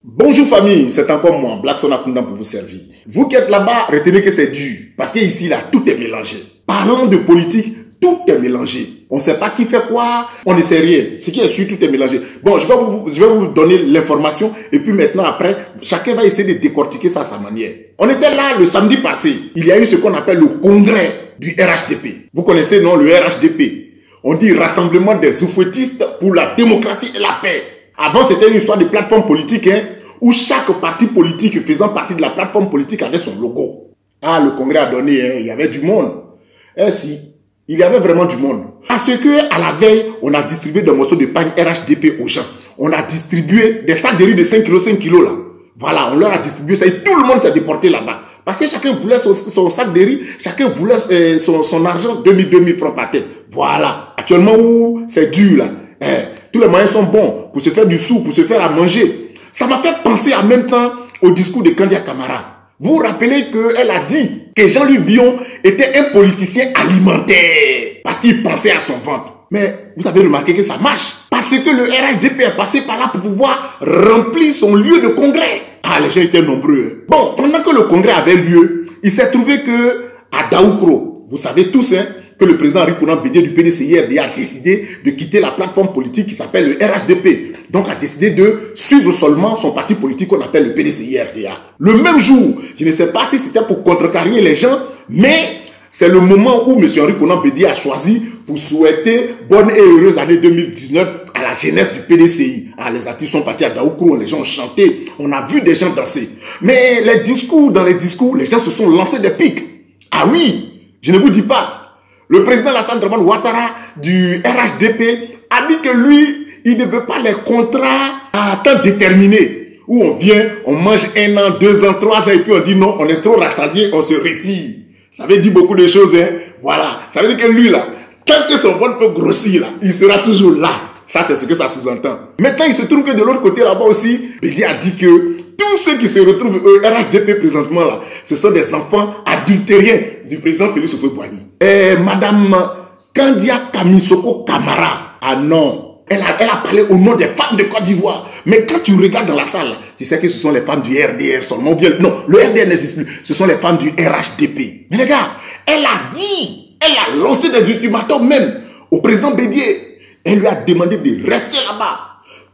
Bonjour famille, c'est encore moi, Blackson Akunda pour vous servir. Vous qui êtes là-bas, retenez que c'est dur. Parce que ici, là, tout est mélangé. Parlant de politique, tout est mélangé. On ne sait pas qui fait quoi, on ne sait rien. Ce qui est sûr, tout est mélangé. Bon, je vais vous donner l'information. Et puis maintenant, après, chacun va essayer de décortiquer ça à sa manière. On était là le samedi passé. Il y a eu ce qu'on appelle le congrès du RHDP. Vous connaissez, non, le RHDP. On dit Rassemblement des oufouettistes pour la démocratie et la paix. Avant, c'était une histoire de plateforme politique, hein, où chaque parti politique faisant partie de la plateforme politique avait son logo. Ah, le congrès a donné, hein, il y avait du monde. Eh si, il y avait vraiment du monde. Parce que à la veille, on a distribué des morceaux de pain RHDP aux gens. On a distribué des sacs de riz de 5 kilos là. Voilà, on leur a distribué ça et tout le monde s'est déporté là-bas. Parce que chacun voulait son sac de riz, chacun voulait son argent, 2000 francs par tête. Voilà. Actuellement, où c'est dur là. Tous les moyens sont bons pour se faire du sou, pour se faire à manger. Ça m'a fait penser en même temps au discours de Kandia Camara. Vous vous rappelez qu'elle a dit que Jean-Louis Billon était un politicien alimentaire parce qu'il pensait à son ventre. Mais vous avez remarqué que ça marche. Parce que le RHDP est passé par là pour pouvoir remplir son lieu de congrès. Ah, les gens étaient nombreux. Bon, pendant que le congrès avait lieu, il s'est trouvé que à Daoukro, vous savez tous, hein, que le président Henri Konan Bédié du PDCIRDA a décidé de quitter la plateforme politique qui s'appelle le RHDP. Donc a décidé de suivre seulement son parti politique qu'on appelle le PDCIRDA. Le même jour, je ne sais pas si c'était pour contrecarrer les gens, mais c'est le moment où M. Henri Konan Bédié a choisi pour souhaiter bonne et heureuse année 2019 à la jeunesse du PDCI. Ah, les artistes sont partis à Daoukro, les gens ont chanté, on a vu des gens danser. Mais dans les discours, les gens se sont lancés des pics. Ah oui, je ne vous dis pas. Le président Alassane Dramane Ouattara du RHDP a dit que lui, il ne veut pas les contrats à temps déterminé. Où on vient, on mange 1 an, 2 ans, 3 ans et puis on dit non, on est trop rassasié, on se retire. Ça veut dire beaucoup de choses, hein. Voilà. Ça veut dire que lui, là, tant que son ventre peut grossir, là, il sera toujours là. Ça, c'est ce que ça sous-entend. Maintenant, il se trouve que de l'autre côté, là-bas aussi, Bédié a dit que tous ceux qui se retrouvent au RHDP présentement, là, ce sont des enfants adultériens du président Félix Houphouët-Boigny. Madame Kandia Kamisoko Camara, ah non, elle a parlé au nom des femmes de Côte d'Ivoire. Mais quand tu regardes dans la salle, là, tu sais que ce sont les femmes du RDR seulement. Ou bien, non, le RDR n'existe plus. Ce sont les femmes du RHDP. Mais les gars, elle a lancé des ultimatums même au président Bédié. Elle lui a demandé de rester là-bas.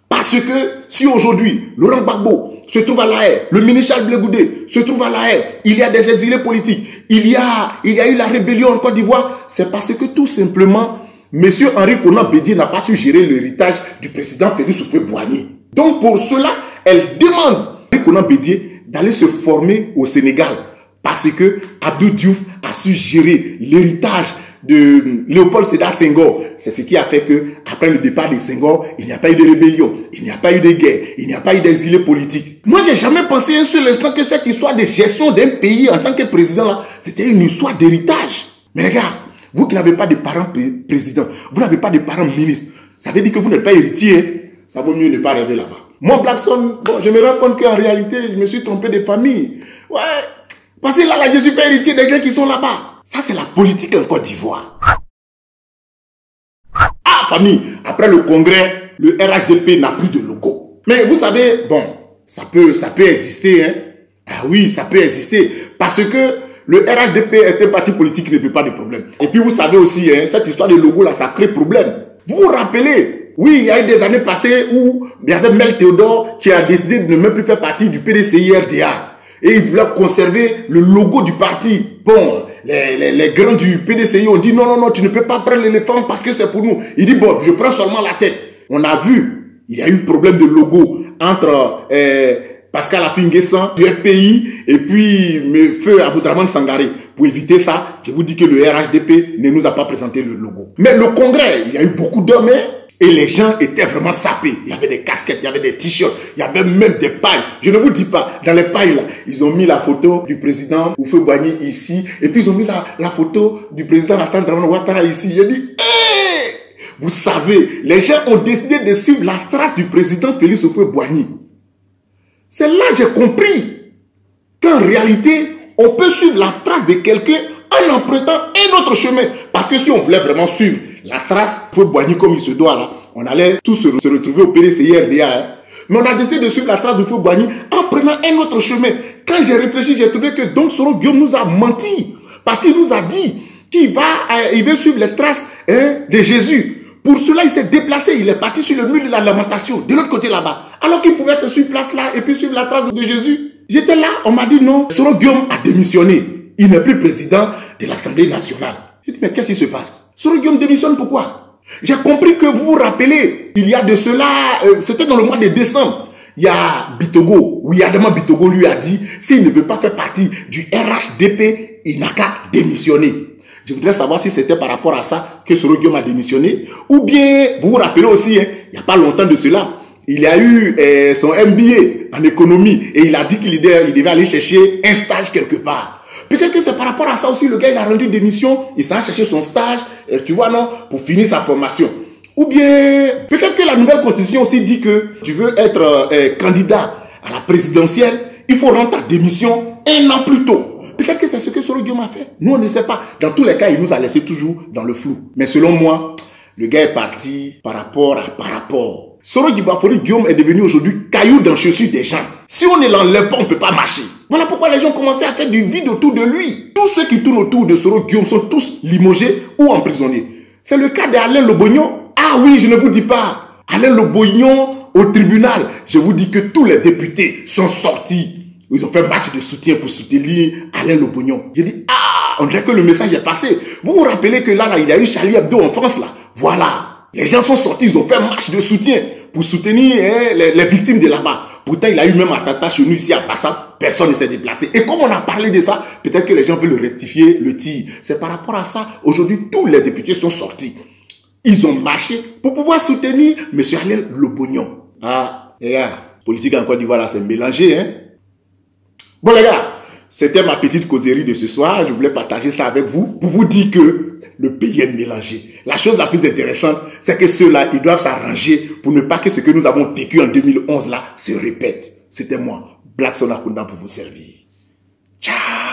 Parce que si aujourd'hui, Laurent Gbagbo se trouve à La Haye, le ministre Charles Blé Goudé se trouve à La Haye, il y a des exilés politiques, il y a eu la rébellion en Côte d'Ivoire, c'est parce que tout simplement, M. Henri Konan Bédié n'a pas su gérer l'héritage du président Félix Houphouët-Boigny. Donc pour cela, elle demande à Henri Konan Bédié d'aller se former au Sénégal. Parce que Abdou Diouf a su gérer l'héritage de Léopold Sédar Senghor. C'est ce qui a fait que, après le départ de Senghor, il n'y a pas eu de rébellion, il n'y a pas eu de guerre, il n'y a pas eu d'exilés politiques. Moi, j'ai jamais pensé un seul instant que cette histoire de gestion d'un pays en tant que président là, c'était une histoire d'héritage. Mais les gars, vous qui n'avez pas de parents présidents, vous n'avez pas de parents ministres, ça veut dire que vous n'êtes pas héritier, hein? Ça vaut mieux ne pas rêver là-bas. Moi, Blackson, bon, je me rends compte qu'en réalité, je me suis trompé de famille. Ouais, parce que là, je suis pas héritier des gens qui sont là-bas. Ça, c'est la politique en Côte d'Ivoire. Ah, famille, après le congrès, le RHDP n'a plus de logo. Mais vous savez, bon, ça peut exister, hein. Ah oui, ça peut exister. Parce que le RHDP est un parti politique qui ne veut pas de problème. Et puis vous savez aussi, hein, cette histoire de logo là, ça crée problème. Vous vous rappelez, oui, il y a eu des années passées où il y avait Mel Théodore qui a décidé de ne même plus faire partie du PDCIRDA. Et il voulait conserver le logo du parti. Bon, les grands du PDCI ont dit non, tu ne peux pas prendre l'éléphant parce que c'est pour nous. Il dit bon, je prends seulement la tête. On a vu, il y a eu problème de logo entre Pascal Affi-N'Guessan du FPI et puis Feu Aboudraman Sangaré. Pour éviter ça, je vous dis que le RHDP ne nous a pas présenté le logo. Mais le congrès, il y a eu beaucoup d'hommes, hein, et les gens étaient vraiment sapés. Il y avait des casquettes, il y avait des t-shirts, il y avait même des pailles. Je ne vous dis pas, dans les pailles là, ils ont mis la photo du président Houphouët-Boigny ici, et puis ils ont mis la photo du président Alassane Dramane Ouattara ici. Il a dit, hey! Vous savez, les gens ont décidé de suivre la trace du président Félix Houphouët-Boigny. C'est là que j'ai compris qu'en réalité, on peut suivre la trace de quelqu'un en empruntant un autre chemin. Parce que si on voulait vraiment suivre la trace Houphouët-Boigny comme il se doit là, on allait tous se retrouver au PDCIRDA. Hein. Mais on a décidé de suivre la trace de Feu Boigny en prenant un autre chemin. Quand j'ai réfléchi, j'ai trouvé que donc Soro Guillaume nous a menti. Parce qu'il nous a dit qu'il veut suivre les traces de Jésus. Pour cela, il s'est déplacé. Il est parti sur le mur de la lamentation, de l'autre côté là-bas. Alors qu'il pouvait être sur place là et puis suivre la trace de Jésus. J'étais là, on m'a dit non. Soro Guillaume a démissionné. Il n'est plus président de l'Assemblée nationale. J'ai dit, mais qu'est-ce qui se passe? Soro Guillaume démissionne pourquoi? J'ai compris que vous vous rappelez, il y a de cela, c'était dans le mois de décembre. Il y a Bitogo, oui, Adama Bitogo lui a dit, s'il ne veut pas faire partie du RHDP, il n'a qu'à démissionner. Je voudrais savoir si c'était par rapport à ça que Soro Guillaume a démissionné. Ou bien, vous vous rappelez aussi, il n'y a pas longtemps de cela, il a eu son MBA en économie et il a dit qu'il devait aller chercher un stage quelque part. Peut-être que c'est par rapport à ça aussi, le gars il a rendu démission, il s'est cherché son stage, tu vois non, pour finir sa formation. Ou bien, peut-être que la nouvelle constitution aussi dit que tu veux être candidat à la présidentielle, il faut rendre ta démission 1 an plus tôt. Peut-être que c'est ce que Soro Guillaume a fait. Nous, on ne sait pas. Dans tous les cas, il nous a laissé toujours dans le flou. Mais selon moi, le gars est parti par rapport à par rapport. Soro Guillaume est devenu aujourd'hui caillou dans les chaussures des gens. Si on ne l'enlève pas, on ne peut pas marcher. Voilà pourquoi les gens commençaient à faire du vide autour de lui. Tous ceux qui tournent autour de Soro Guillaume sont tous limogés ou emprisonnés. C'est le cas d'Alain Lobognon. Ah oui, je ne vous dis pas. Alain Lobognon au tribunal. Je vous dis que tous les députés sont sortis. Ils ont fait marche de soutien pour soutenir Alain Lobognon. J'ai dit, ah, on dirait que le message est passé. Vous vous rappelez que là, il y a eu Charlie Hebdo en France, là. Voilà. Les gens sont sortis, ils ont fait marche de soutien pour soutenir les victimes de là-bas. Pourtant, il a eu même un attentat chez nous ici à Passau. Personne ne s'est déplacé. Et comme on a parlé de ça, peut-être que les gens veulent rectifier le tir. C'est par rapport à ça. Aujourd'hui, tous les députés sont sortis. Ils ont marché pour pouvoir soutenir M. Alain Lobognon. Ah, les gars, politique en Côte d'Ivoire, là, c'est mélangé, hein. Bon, les gars, c'était ma petite causerie de ce soir. Je voulais partager ça avec vous pour vous dire que le pays est mélangé. La chose la plus intéressante, c'est que ceux-là, ils doivent s'arranger pour ne pas que ce que nous avons vécu en 2011 là se répète. C'était moi, Black Son Akunda, pour vous servir. Ciao!